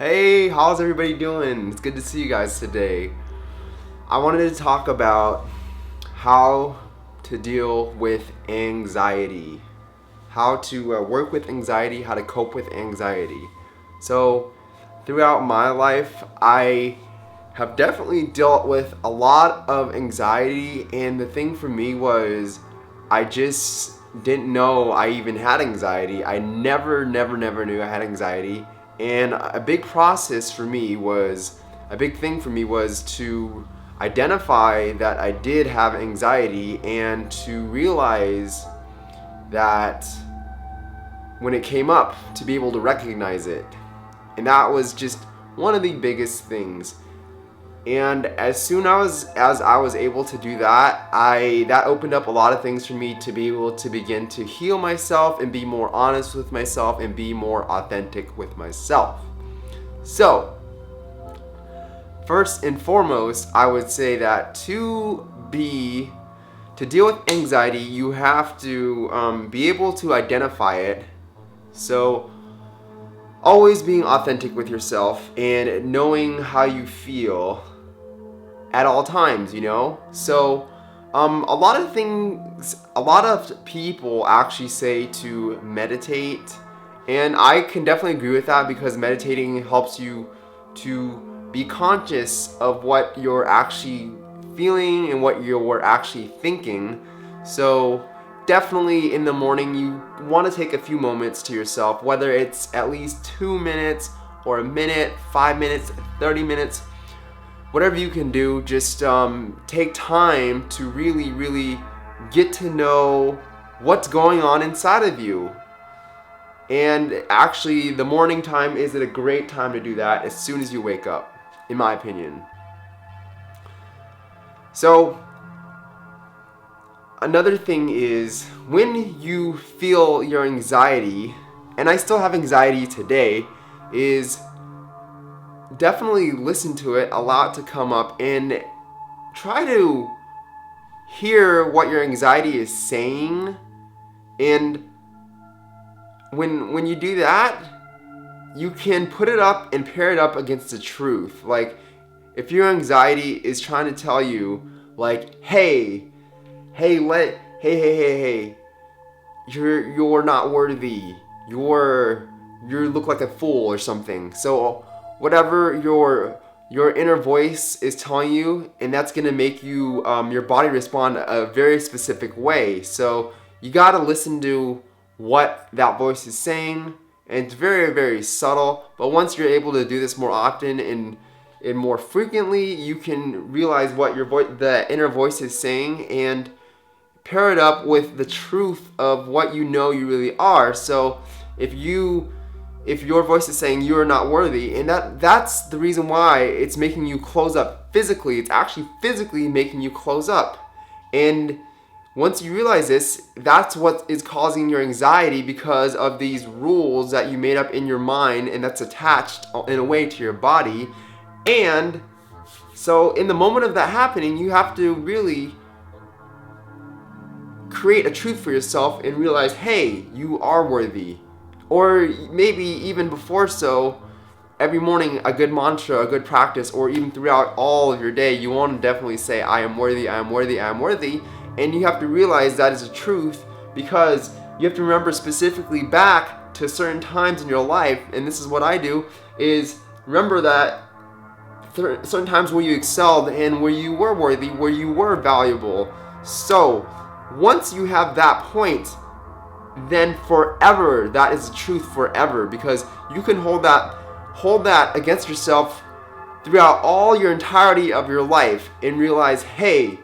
Hey, how's everybody doing? It's good to see you guys today. I wanted to talk about how to deal with anxiety, how to work with anxiety, how to cope with anxiety. So, throughout my life, I have definitely dealt with a lot of anxiety, and the thing for me was I just didn't know I even had anxiety. I never knew I had anxiety. And a big thing for me was to identify that I did have anxiety and to realize that when it came up, to be able to recognize it. And that was just one of the biggest things. And as soon as I was able to do that, that opened up a lot of things for me to be able to begin to heal myself and be more honest with myself and be more authentic with myself. So, first and foremost, I would say that to deal with anxiety, you have to be able to identify it. So, always being authentic with yourself and knowing how you feel at all times, So, a lot of people actually say to meditate, and I can definitely agree with that because meditating helps you to be conscious of what you're actually feeling and what you're actually thinking. So, definitely in the morning, you want to take a few moments to yourself, whether it's at least 2 minutes or a minute, 5 minutes, 30 minutes. Whatever you can do, just take time to really get to know what's going on inside of you. And actually, the morning time is a great time to do that as soon as you wake up, in my opinion. So, another thing is when you feel your anxiety, and I still have anxiety today, is definitely listen to it, allow it to come up, and try to hear what your anxiety is saying. And when you do that, you can put it up and pair it up against the truth. Like, if your anxiety is trying to tell you, like, hey, you're not worthy. You look like a fool or something. So whatever your inner voice is telling you, and that's gonna make you your body respond a very specific way. So you gotta listen to what that voice is saying, and it's very subtle. But once you're able to do this more often and more frequently, you can realize what the inner voice is saying, and pair it up with the truth of what you know you really are. So if your voice is saying you're not worthy, and that's the reason why it's making you close up physically, it's actually physically making you close up. And once you realize this, that's what is causing your anxiety, because of these rules that you made up in your mind, and that's attached in a way to your body. And so in the moment of that happening, you have to really create a truth for yourself and realize, hey, you are worthy. Or maybe even before so, every morning a good mantra, a good practice, or even throughout all of your day, you want to definitely say, I am worthy, I am worthy, I am worthy. And you have to realize that is a truth, because you have to remember specifically back to certain times in your life, and this is what I do, is remember that certain times where you excelled and where you were worthy, where you were valuable. So once you have that point, then forever, that is the truth forever, because you can hold that against yourself throughout all your entirety of your life and realize, hey,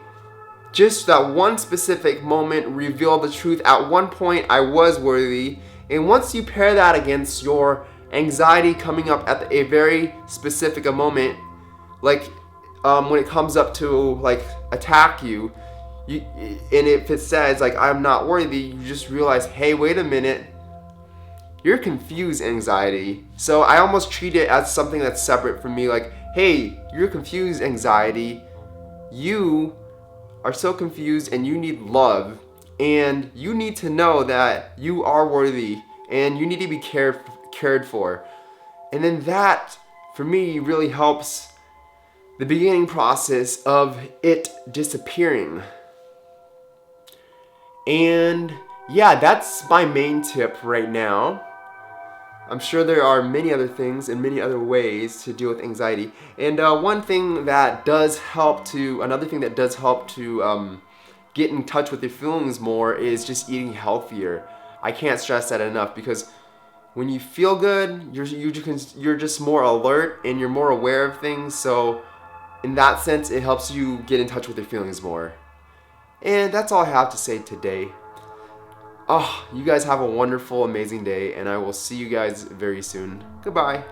just that one specific moment revealed the truth. At one point, I was worthy. And once you pair that against your anxiety coming up at a very specific moment, like when it comes up to like attack you, and if it says like I'm not worthy, you just realize, hey, wait a minute, you're confused anxiety. So I almost treat it as something that's separate from me, like, hey, you're confused anxiety, you are so confused and you need love, and you need to know that you are worthy and you need to be cared for. And then that for me really helps the beginning process of it disappearing. And yeah, that's my main tip right now. I'm sure there are many other things and many other ways to deal with anxiety. And another thing that does help to get in touch with your feelings more is just eating healthier. I can't stress that enough, because when you feel good, you're just more alert and you're more aware of things. So in that sense, it helps you get in touch with your feelings more. And that's all I have to say today. Oh, you guys have a wonderful, amazing day, and I will see you guys very soon. Goodbye.